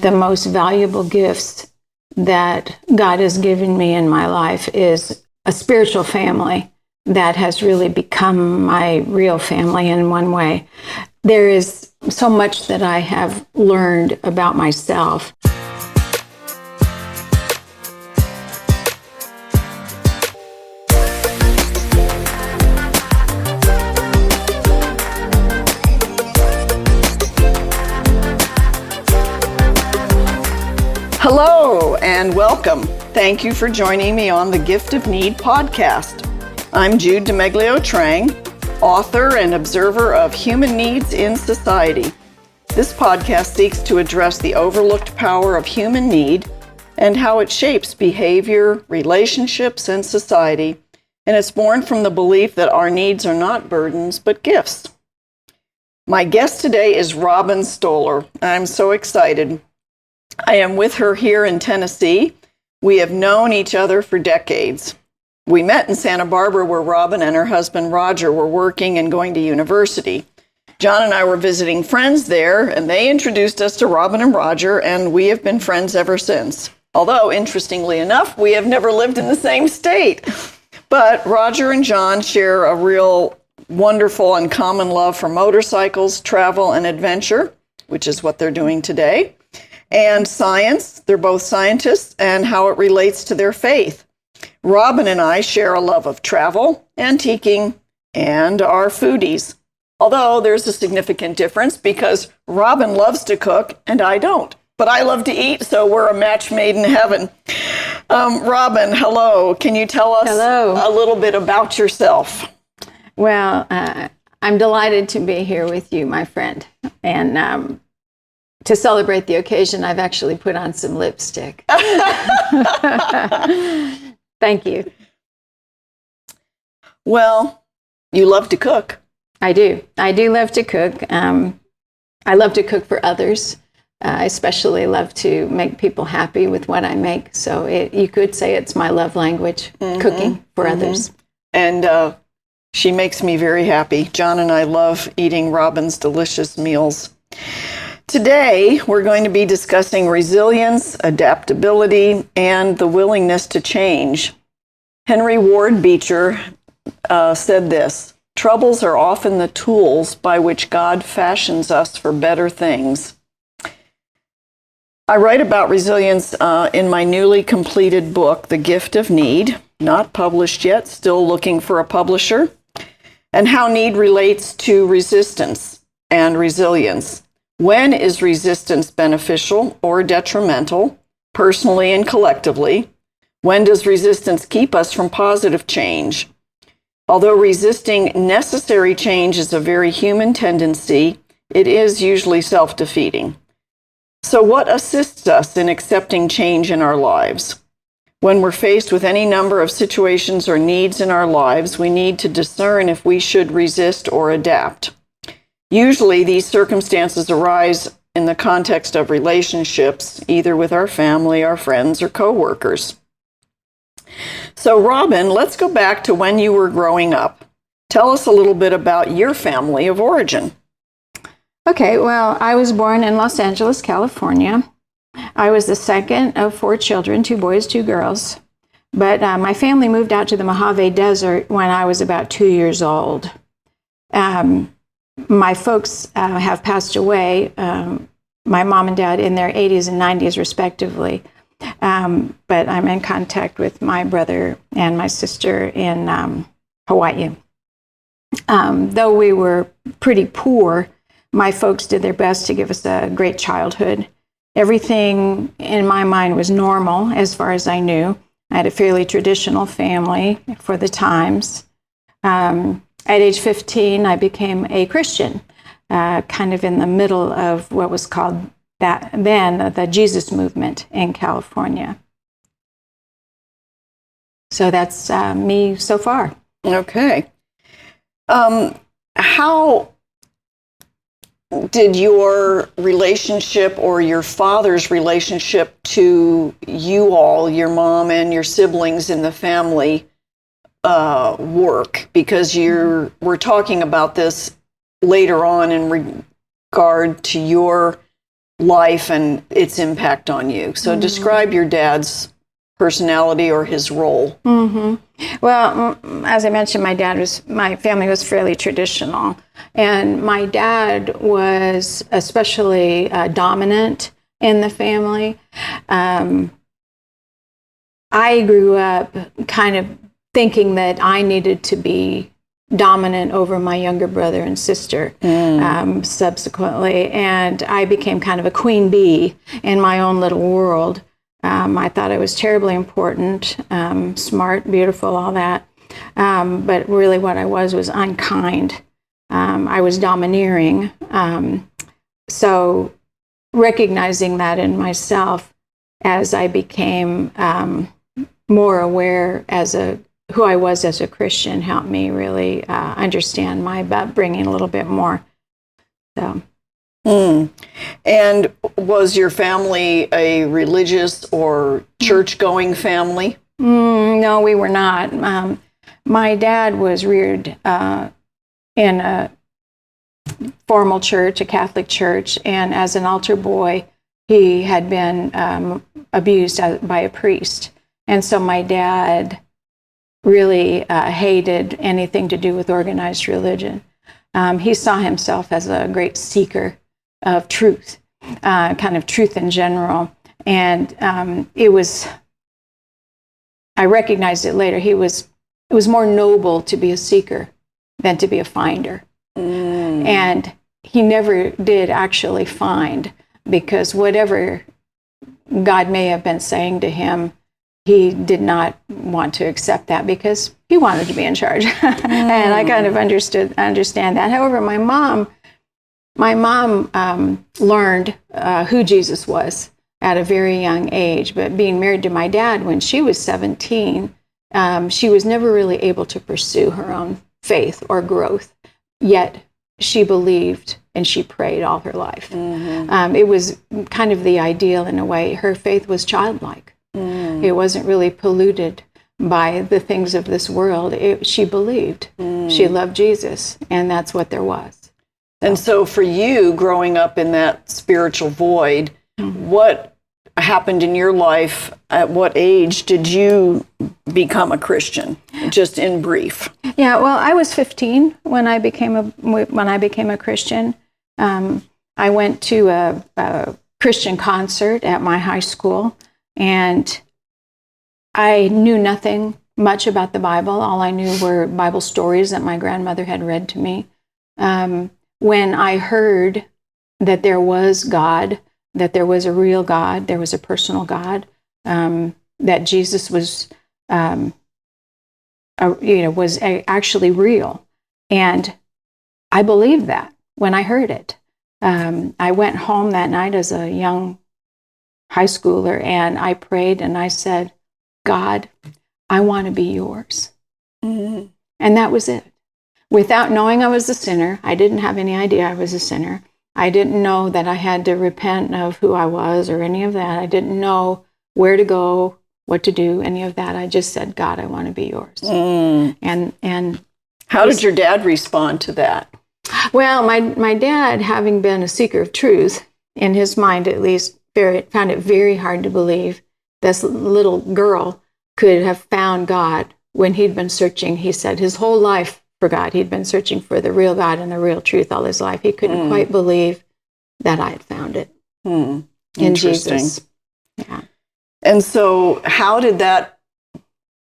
the most valuable gifts that God has given me in my life is a spiritual family that has really become my real family in one way. There is so much that I have learned about myself. Hello and welcome. Thank you for joining me on the Gift of Need podcast. I'm Jude Trang, author and observer of human needs in society. This podcast seeks to address the overlooked power of human need and how it shapes behavior, relationships, and society. And it's born from the belief that our needs are not burdens, but gifts. My guest today is Robin Stoller. I'm so excited. I am with her here in Tennessee. We have known each other for decades. We met in Santa Barbara where Robin and her husband Roger were working and going to university. John and I were visiting friends there, and they introduced us to Robin and Roger, and we have been friends ever since. Although, interestingly enough, we have never lived in the same state. But Roger and John share a real wonderful and common love for motorcycles, travel, and adventure, which is what they're doing today. And science, they're both scientists, and how it relates to their faith. Robin and I share a love of travel, antiquing, and are foodies. Although there's a significant difference because Robin loves to cook and I don't. But I love to eat, so we're a match made in heaven. Robin, hello. Can you tell us a little bit about yourself? Well, I'm delighted to be here with you, my friend. And to celebrate the occasion, I've actually put on some lipstick. Thank you. Well, you love to cook. I do. I do love to cook. I love to cook for others. I especially love to make people happy with what I make. So you could say it's my love language, cooking for others. And she makes me very happy. John and I love eating Robin's delicious meals. Today, we're going to be discussing resilience, adaptability, and the willingness to change. Henry Ward Beecher said this: "Troubles are often the tools by which God fashions us for better things." I write about resilience in my newly completed book, The Gift of Need, not published yet, still looking for a publisher, and how need relates to resistance and resilience. When is resistance beneficial or detrimental, personally and collectively? When does resistance keep us from positive change? Although resisting necessary change is a very human tendency, it is usually self-defeating. So what assists us in accepting change in our lives? When we're faced with any number of situations or needs in our lives, we need to discern if we should resist or adapt. Usually, these circumstances arise in the context of relationships, either with our family, our friends, or coworkers. So, Robin, let's go back to when you were growing up. Tell us a little bit about your family of origin. Okay, well, I was born in Los Angeles, California. I was the second of 4 children, 2 boys, 2 girls. But my family moved out to the Mojave Desert when I was about 2 years old. My folks have passed away, my mom and dad in their 80s and 90s respectively, but I'm in contact with my brother and my sister in Hawaii. Though we were pretty poor, my folks did their best to give us a great childhood. Everything in my mind was normal as far as I knew. I had a fairly traditional family for the times. At age 15, I became a Christian, kind of in the middle of what was called then the Jesus movement in California. So that's me so far. Okay. How did your relationship or your father's relationship to you all, your mom and your siblings in the family, work? Because we're talking about this later on in regard to your life and its impact on you. So describe your dad's personality or his role. Well, as I mentioned, my family was fairly traditional, and my dad was especially dominant in the family. I grew up kind of thinking that I needed to be dominant over my younger brother and sister subsequently, and I became kind of a queen bee in my own little world. I thought I was terribly important, smart, beautiful, all that. But really what I was unkind. I was domineering. So recognizing that in myself as I became more aware who I was as a Christian helped me really understand my upbringing a little bit more. So. And was your family a religious or church-going family? No, we were not. My dad was reared in a formal church, a Catholic church, and as an altar boy, he had been abused by a priest. And so my dad really hated anything to do with organized religion. He saw himself as a great seeker of truth, kind of truth in general. And I recognized it later, it was more noble to be a seeker than to be a finder. And he never did actually find, because whatever God may have been saying to him, he did not want to accept that because he wanted to be in charge. And I kind of understand that. However, my mom learned who Jesus was at a very young age, but being married to my dad when she was 17, she was never really able to pursue her own faith or growth, yet she believed and she prayed all her life. It was kind of the ideal in a way. Her faith was childlike. It wasn't really polluted by the things of this world. She believed. She loved Jesus, and that's what there was. And so for you, growing up in that spiritual void, what happened in your life? At what age did you become a Christian? Just in brief. Yeah, well, I was 15 when I became a Christian. I went to a Christian concert at my high school, and I knew nothing much about the Bible. All I knew were Bible stories that my grandmother had read to me. When I heard that there was God, that there was a real God, there was a personal God, that Jesus was, was actually real, and I believed that when I heard it. I went home that night as a young high schooler, and I prayed and I said, God, I want to be yours. And that was it. Without knowing I was a sinner, I didn't have any idea I was a sinner. I didn't know that I had to repent of who I was or any of that. I didn't know where to go, what to do, any of that. I just said, God, I want to be yours. And how did your dad respond to that? Well, my dad, having been a seeker of truth, in his mind at least, found it very hard to believe this little girl could have found God when he'd been searching, he said, his whole life for God. He'd been searching for the real God and the real truth all his life. He couldn't quite believe that I had found it in Jesus. Yeah. And so how did that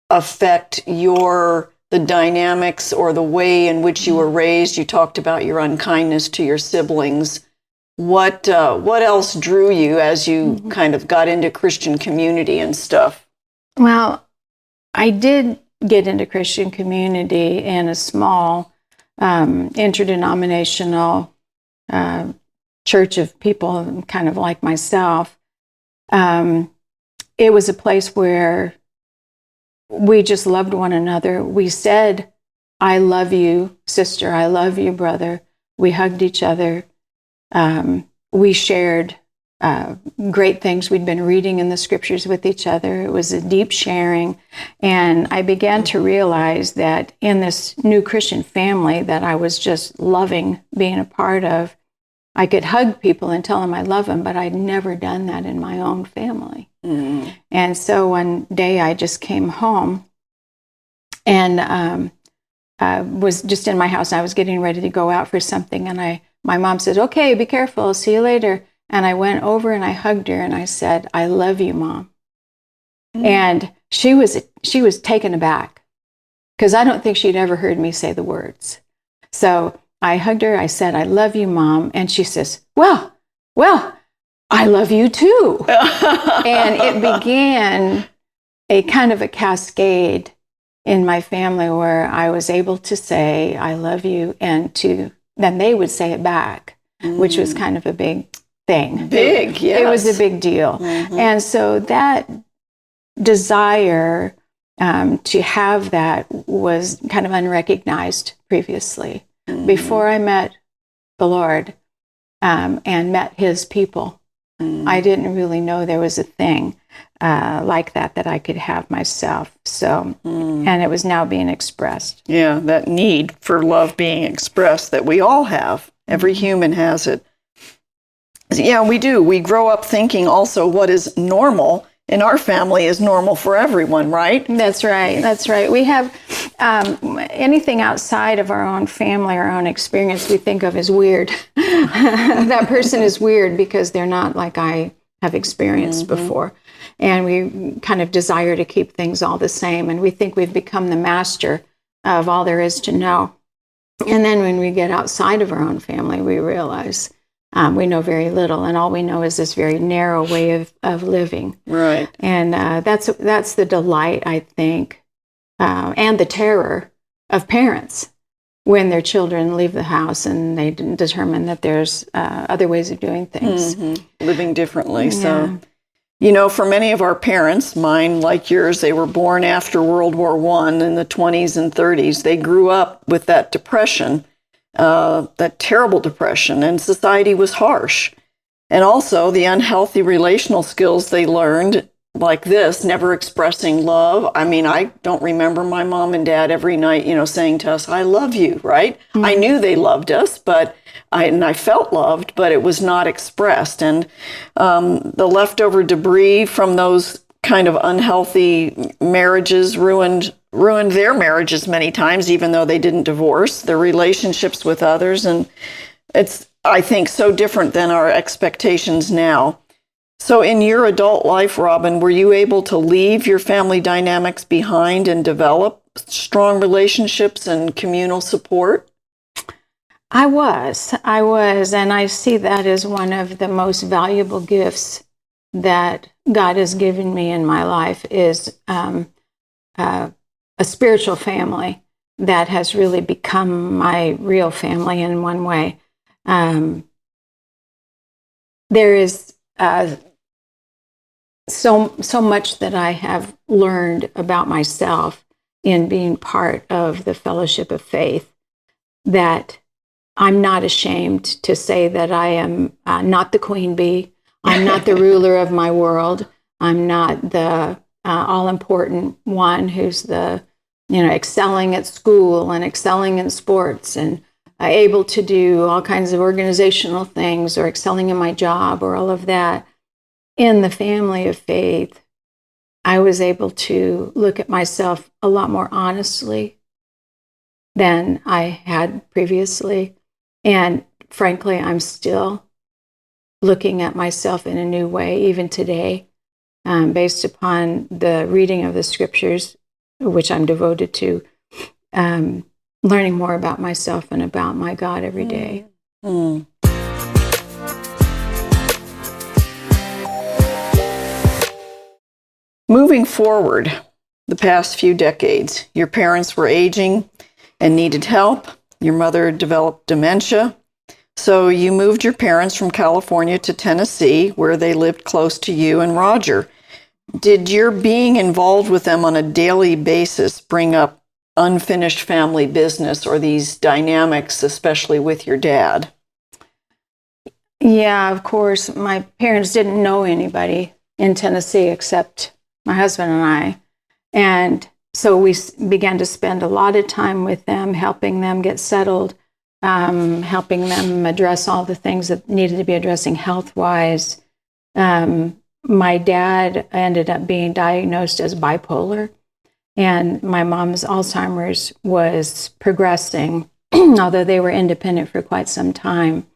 affect the dynamics or the way in which you were raised? You talked about your unkindness to your siblings. What else drew you as you kind of got into Christian community and stuff? Well, I did get into Christian community in a small interdenominational church of people kind of like myself. It was a place where we just loved one another. We said, I love you, sister. I love you, brother. We hugged each other. We shared great things we'd been reading in the scriptures with each other. It was a deep sharing. And I began to realize that in this new Christian family that I was just loving being a part of, I could hug people and tell them I love them, but I'd never done that in my own family. And so one day I just came home and was just in my house. I was getting ready to go out for something, and my mom said, "Okay, be careful. I'll see you later." And I went over and I hugged her and I said, "I love you, Mom." And she was taken aback because I don't think she'd ever heard me say the words. So I hugged her. I said, "I love you, Mom." And she says, well, I love you too. And it began a kind of a cascade in my family where I was able to say, "I love you," and then they would say it back, which was kind of a big thing. Yes. It was a big deal. And so that desire to have that was kind of unrecognized previously. Before I met the Lord and met his people, I didn't really know there was a thing like that I could have myself. So, and it was now being expressed. Yeah, that need for love being expressed that we all have. Every human has it. Yeah, we do. We grow up thinking also what is normal in our family is normal for everyone, right? That's right. That's right. We have anything outside of our own family, our own experience, we think of as weird. That person is weird because they're not like I have experienced before. And we kind of desire to keep things all the same. And we think we've become the master of all there is to know. And then when we get outside of our own family, we realize we know very little, and all we know is this very narrow way of living. Right. And that's the delight, I think, and the terror of parents when their children leave the house and they determine that there's other ways of doing things. Living differently. Yeah. So, for many of our parents, mine like yours, they were born after World War I in the 20s and 30s. They grew up with that depression. That terrible depression, and society was harsh. And also the unhealthy relational skills they learned, like this, never expressing love. I mean, I don't remember my mom and dad every night, saying to us, "I love you," right? I knew they loved us, but I felt loved, but it was not expressed. And the leftover debris from those kind of unhealthy marriages ruined their marriages many times, even though they didn't divorce, their relationships with others. And it's, I think, so different than our expectations now. So in your adult life, Robin, were you able to leave your family dynamics behind and develop strong relationships and communal support? I was, and I see that as one of the most valuable gifts that God has given me in my life is a spiritual family that has really become my real family in one way. There is so much that I have learned about myself in being part of the fellowship of faith that I'm not ashamed to say that I am not the queen bee. I'm not the ruler of my world. I'm not the all-important one who's the, excelling at school and excelling in sports and able to do all kinds of organizational things or excelling in my job or all of that. In the family of faith, I was able to look at myself a lot more honestly than I had previously. And frankly, I'm still looking at myself in a new way, even today, based upon the reading of the scriptures, which I'm devoted to, learning more about myself and about my God every day. Moving forward, the past few decades, your parents were aging and needed help. Your mother developed dementia. So you moved your parents from California to Tennessee, where they lived close to you and Roger. Did your being involved with them on a daily basis bring up unfinished family business or these dynamics, especially with your dad? Yeah, of course. My parents didn't know anybody in Tennessee except my husband and I. And so we began to spend a lot of time with them, helping them get settled. helping them address all the things that needed to be addressing health-wise. My dad ended up being diagnosed as bipolar, and my mom's Alzheimer's was progressing, although they were independent for quite some time.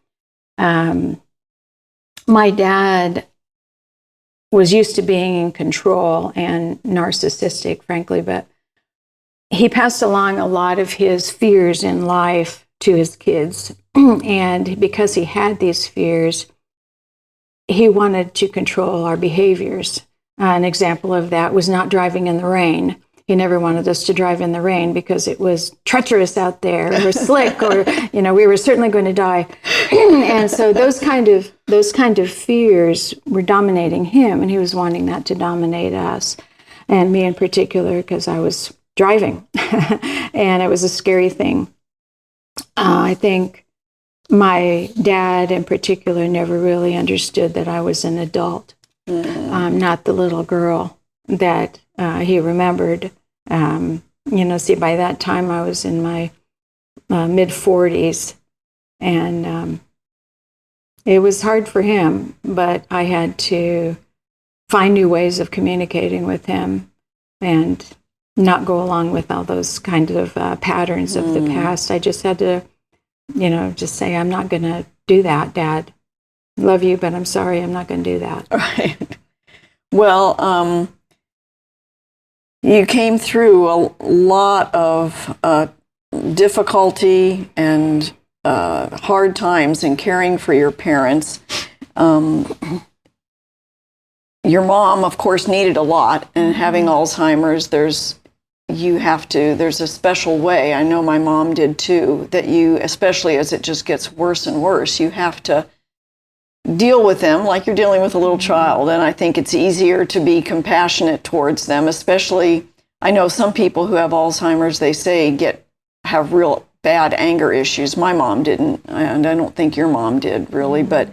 My dad was used to being in control and narcissistic, frankly, but he passed along a lot of his fears in life to his kids. And because he had these fears, he wanted to control our behaviors. An example of that was not driving in the rain. He never wanted us to drive in the rain because it was treacherous out there, or slick, or we were certainly going to die. And so those kind of fears were dominating him, and he was wanting that to dominate us, and me in particular, because I was driving, and it was a scary thing. I think my dad in particular never really understood that I was an adult, not the little girl that he remembered. By that time I was in my mid-40s, and it was hard for him, but I had to find new ways of communicating with him and not go along with all those kind of patterns of the past. I just had to, just say, I'm not going to do that, Dad. Love you, but I'm sorry, I'm not going to do that. Right. Well, you came through a lot of difficulty and hard times in caring for your parents. Your mom, of course, needed a lot, and having Alzheimer's, there's a special way, I know my mom did too, that you, especially as it just gets worse and worse, you have to deal with them like you're dealing with a little child. And I think it's easier to be compassionate towards them, especially, I know some people who have Alzheimer's, they say have real bad anger issues. My mom didn't, and I don't think your mom did really, but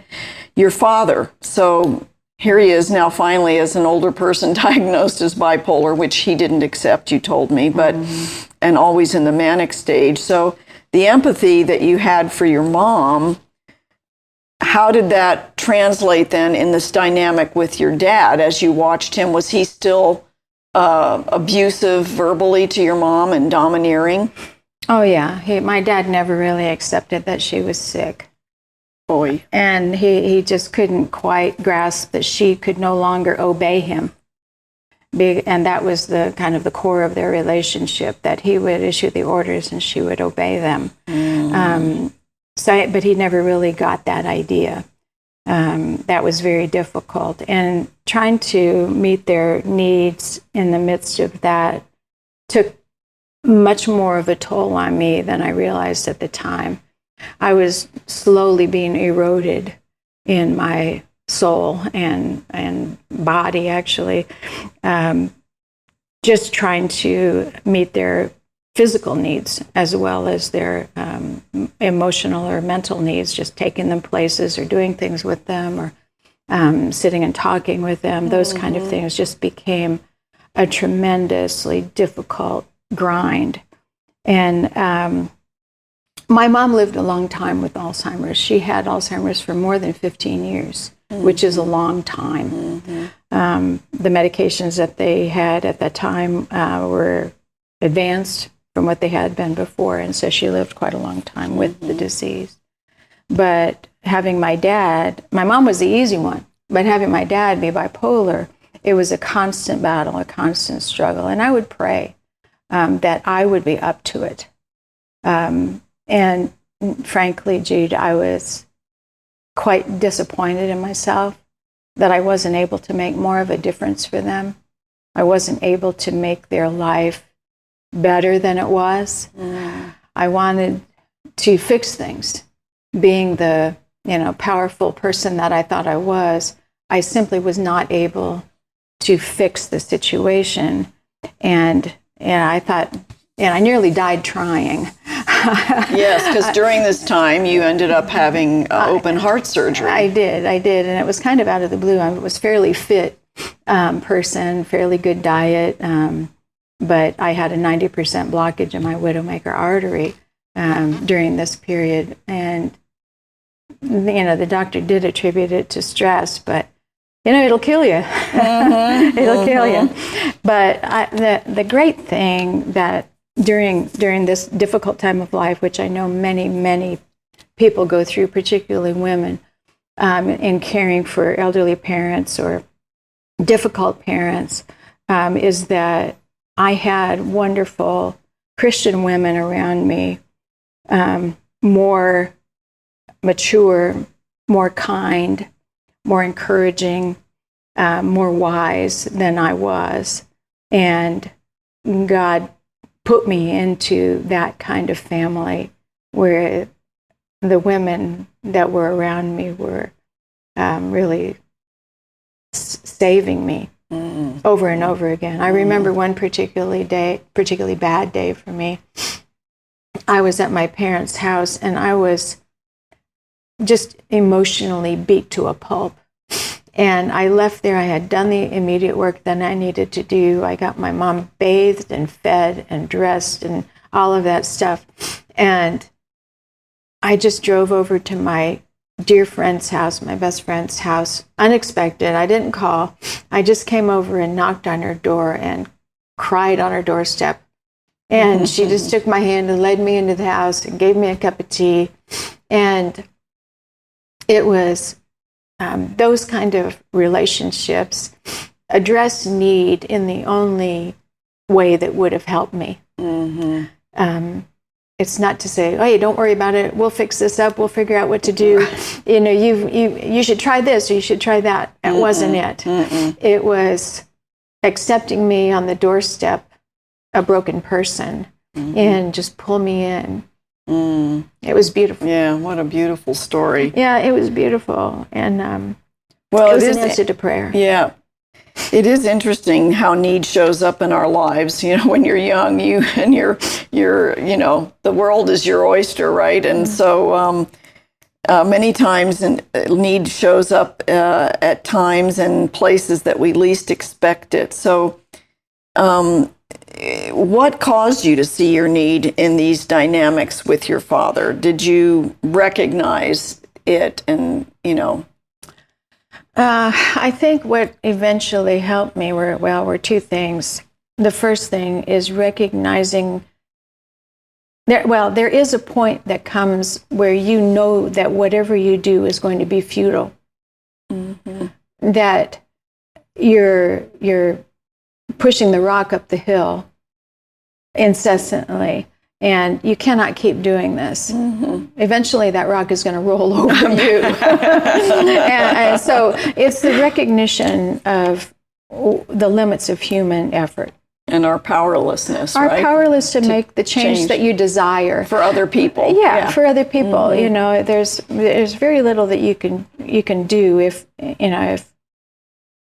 your father. So here he is now finally as an older person diagnosed as bipolar, which he didn't accept, you told me, but and always in the manic stage. So the empathy that you had for your mom, how did that translate then in this dynamic with your dad as you watched him? Was he still abusive verbally to your mom and domineering? Oh, yeah. My dad never really accepted that she was sick. Boy. And he just couldn't quite grasp that she could no longer obey him. And that was the kind of the core of their relationship, that he would issue the orders and she would obey them. But he never really got that idea. That was very difficult. And trying to meet their needs in the midst of that took much more of a toll on me than I realized at the time. I was slowly being eroded in my soul and body, actually, just trying to meet their physical needs as well as their emotional or mental needs, just taking them places or doing things with them or sitting and talking with them. Those kind of things just became a tremendously difficult grind. And my mom lived a long time with Alzheimer's. She had Alzheimer's for more than 15 years, which is a long time. The medications that they had at that time were advanced from what they had been before, and so she lived quite a long time with the disease. But having my mom was the easy one, but having my dad be bipolar, it was a constant battle, a constant struggle. And I would pray that I would be up to it. And frankly, Jude, I was quite disappointed in myself that I wasn't able to make more of a difference for them. I wasn't able to make their life better than it was. I wanted to fix things. Being the powerful person that I thought I was, I simply was not able to fix the situation. And I thought, and I nearly died trying. Yes, because during this time you ended up having open heart surgery. I did, and it was kind of out of the blue. I was fairly fit person, fairly good diet, but I had a 90% blockage in my widowmaker artery. during this period. And, the doctor did attribute it to stress, but, it'll kill you. It'll kill you. But the great thing that during this difficult time of life, which I know many, many people go through, particularly women, in caring for elderly parents or difficult parents, is that I had wonderful Christian women around me, more mature, more kind, more encouraging, more wise than I was. And God put me into that kind of family where the women that were around me were really saving me over and over again. I remember one particularly bad day for me. I was at my parents' house and I was just emotionally beat to a pulp. And I left there. I had done the immediate work that I needed to do. I got my mom bathed and fed and dressed and all of that stuff. And I just drove over to my dear friend's house, my best friend's house, unexpected. I didn't call. I just came over and knocked on her door and cried on her doorstep. And she just took my hand and led me into the house and gave me a cup of tea. And it was those kind of relationships address need in the only way that would have helped me. It's not to say, "Hey, don't worry about it. We'll fix this up. We'll figure out what to do. You should try this or you should try that." It wasn't it. It was accepting me on the doorstep, a broken person, and just pull me in. It was beautiful. Yeah, what a beautiful story. Yeah, it was beautiful, and it was an answer to prayer. Yeah, it is interesting how need shows up in our lives. When you're young, you're the world is your oyster, right? And so many times, need shows up at times and places that we least expect it. So, what caused you to see your need in these dynamics with your father? Did you recognize it? And, I think what eventually helped me were two things. The first thing is recognizing there is a point that comes where you know that whatever you do is going to be futile. That you're pushing the rock up the hill incessantly, and you cannot keep doing this. Eventually that rock is going to roll over you. and so it's the recognition of the limits of human effort. And our powerlessness, Our right? powerless to make the change that you desire. For other people. Yeah, for other people. There's very little that you can do if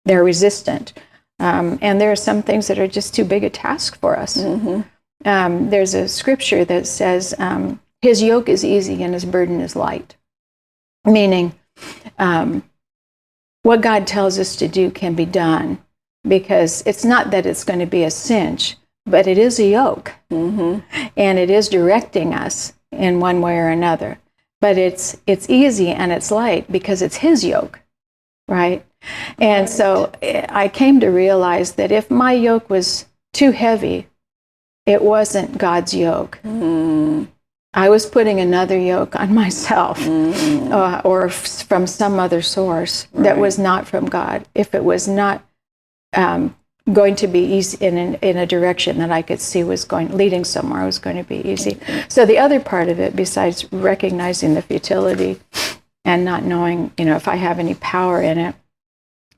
they're resistant. And there are some things that are just too big a task for us. There's a scripture that says, his yoke is easy and his burden is light. Meaning, what God tells us to do can be done, because it's not that it's going to be a cinch, but it is a yoke. And it is directing us in one way or another. But it's easy and it's light because it's his yoke, right? And so I came to realize that if my yoke was too heavy, it wasn't God's yoke. I was putting another yoke on myself or from some other source that was not from God. If it was not going to be easy in a direction that I could see leading somewhere, was going to be easy. So the other part of it, besides recognizing the futility and not knowing, if I have any power in it,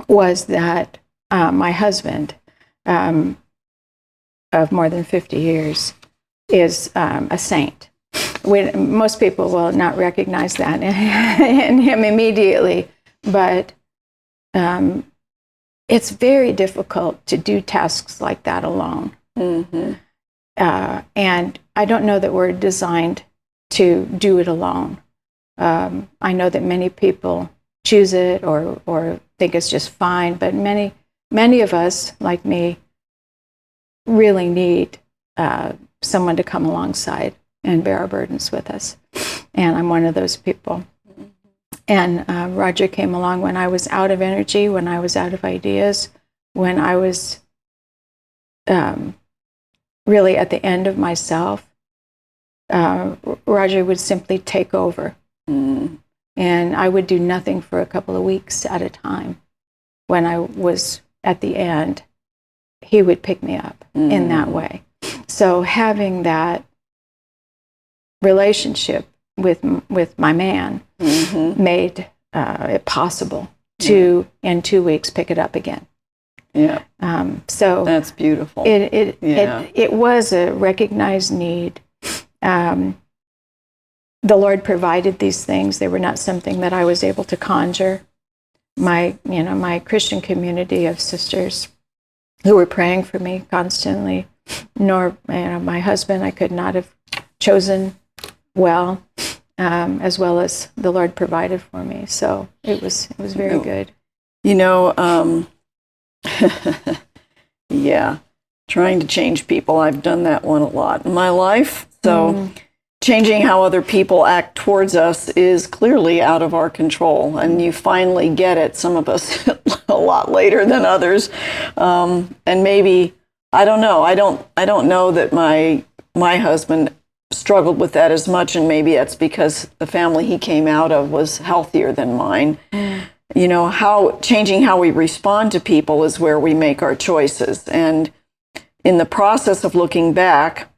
was that my husband of more than 50 years is a saint. Most people will not recognize that in him immediately, but it's very difficult to do tasks like that alone. And I don't know that we're designed to do it alone. I know that many people choose it or think it's just fine, but many of us, like me, really need someone to come alongside and bear our burdens with us. And I'm one of those people. And Roger came along when I was out of energy, when I was out of ideas, when I was really at the end of myself. Roger would simply take over. And I would do nothing for a couple of weeks at a time. When I was at the end, he would pick me up in that way. So having that relationship with my man made it possible to, in 2 weeks, pick it up again. Yeah. So that's beautiful. It was a recognized need. The Lord provided these things. They were not something that I was able to conjure. My Christian community of sisters who were praying for me constantly, nor my husband, I could not have chosen well as the Lord provided for me. So it was very good. Yeah, trying to change people. I've done that one a lot in my life. So changing how other people act towards us is clearly out of our control, and you finally get it, some of us a lot later than others. And maybe, I don't know. I don't know that my husband struggled with that as much, and maybe that's because the family he came out of was healthier than mine. Changing how we respond to people is where we make our choices. And in the process of looking back,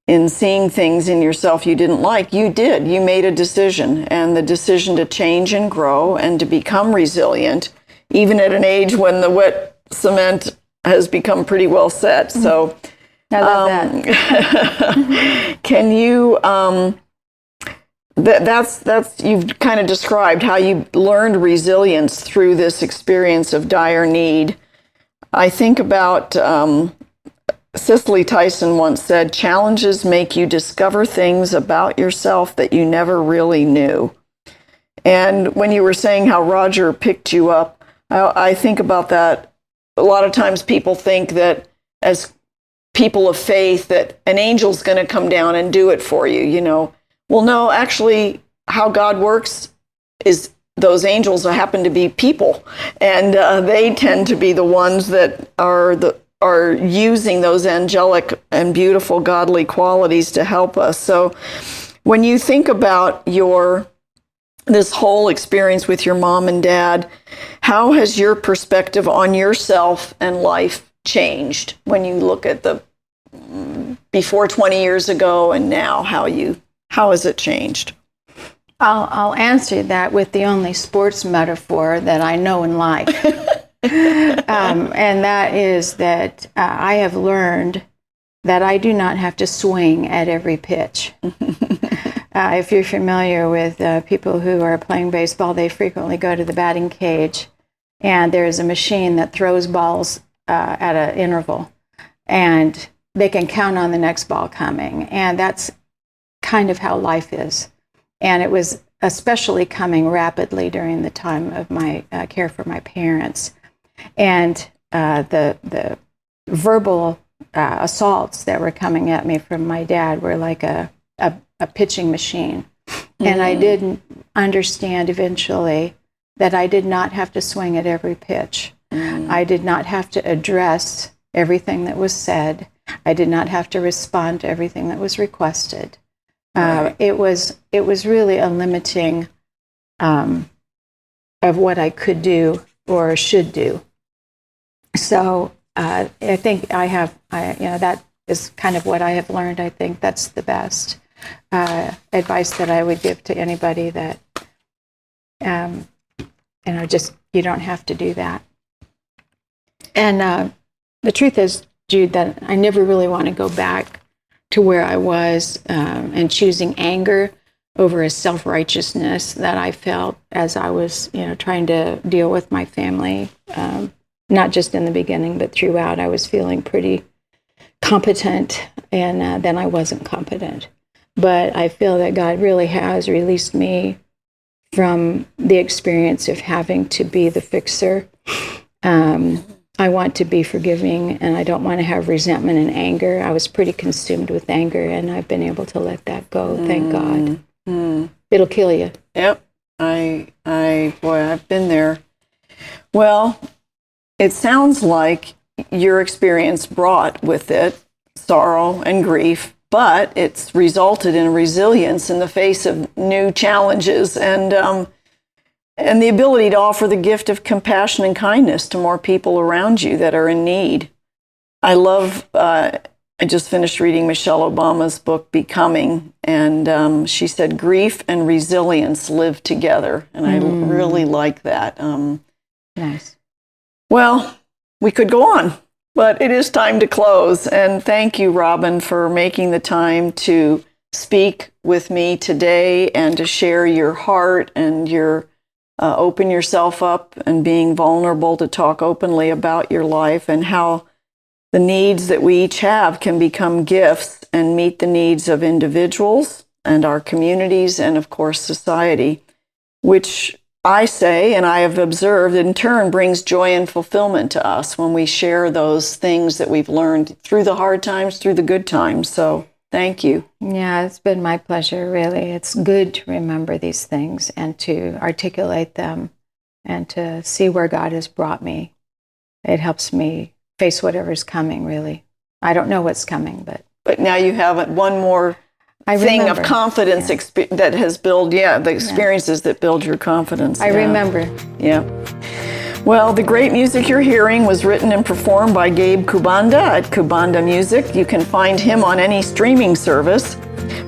in seeing things in yourself you didn't like, you made a decision, and the decision to change and grow and to become resilient, even at an age when the wet cement has become pretty well set. So I love that. Can you, that's you've kind of described how you learned resilience through this experience of dire need. I think about, Cicely Tyson once said, challenges make you discover things about yourself that you never really knew. And when you were saying how Roger picked you up, I think about that. A lot of times people think that as people of faith that an angel's going to come down and do it for you, Well, no, actually, how God works is those angels happen to be people, and they tend to be the ones that are using those angelic and beautiful godly qualities to help us. So when you think about this whole experience with your mom and dad, how has your perspective on yourself and life changed when you look at the before 20 years ago and now? How has it changed? I'll answer that with the only sports metaphor that I know and like. And that is that I have learned that I do not have to swing at every pitch. If you're familiar with people who are playing baseball, they frequently go to the batting cage, and there's a machine that throws balls at an interval, and they can count on the next ball coming. And that's kind of how life is. And it was especially coming rapidly during the time of my care for my parents. And the verbal assaults that were coming at me from my dad were like a pitching machine. And I didn't understand eventually that I did not have to swing at every pitch. I did not have to address everything that was said. I did not have to respond to everything that was requested. Right. It was really a limiting of what I could do or should do. So I think that is kind of what I have learned. I think that's the best advice that I would give to anybody that, you don't have to do that. And the truth is, Jude, that I never really want to go back to where I was and choosing anger over a self-righteousness that I felt as I was, trying to deal with my family. Not just in the beginning, but throughout. I was feeling pretty competent, and then I wasn't competent. But I feel that God really has released me from the experience of having to be the fixer. I want to be forgiving, and I don't want to have resentment and anger. I was pretty consumed with anger, and I've been able to let that go. Thank God. It'll kill you. Yep. Boy, I've been there. Well, it sounds like your experience brought with it sorrow and grief, but it's resulted in resilience in the face of new challenges and the ability to offer the gift of compassion and kindness to more people around you that are in need. I love, I just finished reading Michelle Obama's book, Becoming, and she said, grief and resilience live together. And I really like that. Nice. Well, we could go on, but it is time to close. And thank you, Robin, for making the time to speak with me today and to share your heart and your open yourself up and being vulnerable to talk openly about your life and how the needs that we each have can become gifts and meet the needs of individuals and our communities and, of course, society, which I say, and I have observed, in turn brings joy and fulfillment to us when we share those things that we've learned through the hard times, through the good times. So thank you. Yeah, it's been my pleasure, really. It's good to remember these things and to articulate them and to see where God has brought me. It helps me face whatever's coming, really. I don't know what's coming, but now you have one more thing of confidence that has built, the experiences that build your confidence. I remember. Yeah. Well, the great music you're hearing was written and performed by Gabe Kubanda at Kubanda Music. You can find him on any streaming service.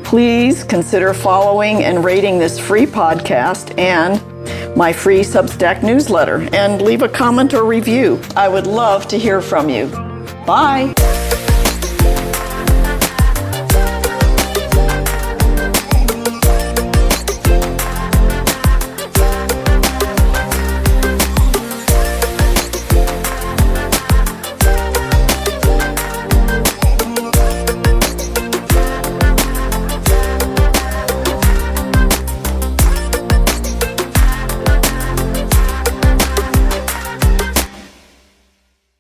Please consider following and rating this free podcast and my free Substack newsletter, and leave a comment or review. I would love to hear from you. Bye.